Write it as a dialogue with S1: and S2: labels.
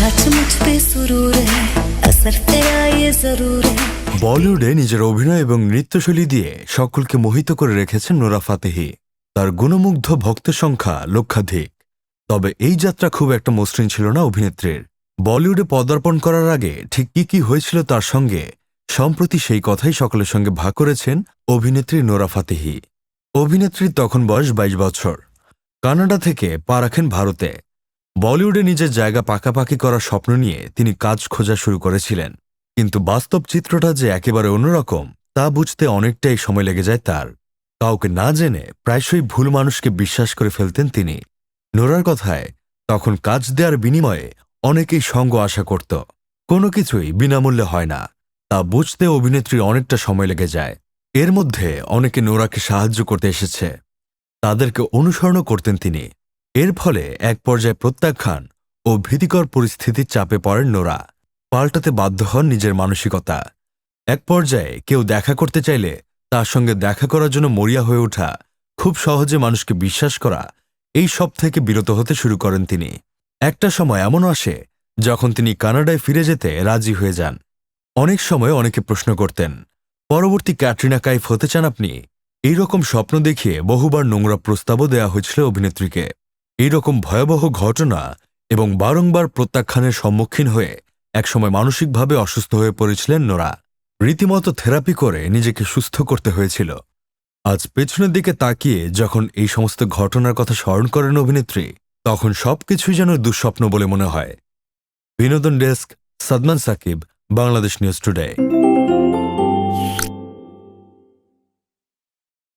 S1: आज मुझ पे सुरूर है, असर तेरा ये जरूर है।
S2: বলিউডে নিজের অভিনয় এবং নৃত্যশৈলী দিয়ে সকলকে মোহিত করে রেখেছেন নোরা ফাতেহি। তার গুণমুগ্ধ ভক্তের সংখ্যা লক্ষাধিক। তবে এই যাত্রা খুব একটা মসৃণ ছিল না অভিনেত্রীর। বলিউডে পদার্পণ করার আগে ঠিক কি হয়েছিল তার সঙ্গে, সম্প্রতি সেই কথাই সকলের সঙ্গে ভাগ করেছেন অভিনেত্রী নোরা ফাতেহি। অভিনেত্রীর তখন বয়স ২২ বছর। কানাডা থেকে পা রাখেন ভারতে। বলিউডে নিজের জায়গা পাকাপাকি করার স্বপ্ন নিয়ে তিনি কাজ খোঁজা শুরু করেছিলেন, কিন্তু বাস্তব চিত্রটা যে একেবারে অন্যরকম তা বুঝতে অনেকটাই সময় লেগে যায় তার। কাউকে না জেনে প্রায়শই ভুল মানুষকে বিশ্বাস করে ফেলতেন তিনি। নোরার কথায়, তখন কাজ দেওয়ার বিনিময়ে অনেকেই সঙ্গ আশা করত। কোনো কিছুই বিনামূল্যে হয় না, তা বুঝতে অভিনেত্রীর অনেকটা সময় লেগে যায়। এর মধ্যে অনেকে নোরাকে সাহায্য করতে এসেছে, তাদেরকে অনুসরণ করতেন তিনি। এর ফলে এক পর্যায়ে প্রত্যাখ্যান ও ভীতিকর পরিস্থিতির চাপে পড়েন নোরা। পাল্টাতে বাধ্য হন নিজের মানসিকতা। এক পর্যায়ে কেউ দেখা করতে চাইলে তার সঙ্গে দেখা করার জন্য মরিয়া হয়ে ওঠা, খুব সহজে মানুষকে বিশ্বাস করা, এই সব থেকে বিরত হতে শুরু করেন তিনি। একটা সময় এমন আসে যখন তিনি কানাডায় ফিরে যেতে রাজি হয়ে যান। অনেক সময় অনেকে প্রশ্ন করতেন, পরবর্তী ক্যাটরিনা কাইফ হতে চান আপনি? এইরকম স্বপ্ন দেখিয়ে বহুবার নোংরা প্রস্তাবও দেয়া হয়েছিল অভিনেত্রীকে। এইরকম ভয়াবহ ঘটনা এবং বারংবার প্রত্যাখ্যানের সম্মুখীন হয়ে একসময় মানসিকভাবে অসুস্থ হয়ে পড়েছিলেন নোরা। রীতিমতো থেরাপি করে নিজেকে সুস্থ করতে হয়েছিল। আজ পেছনের দিকে তাকিয়ে যখন এই সমস্ত ঘটনার কথা স্মরণ করেন অভিনেত্রী, তখন সবকিছুই যেন দুঃস্বপ্ন বলে মনে হয়। বিনোদন desk, Sadman Sakib, Bangladesh news today.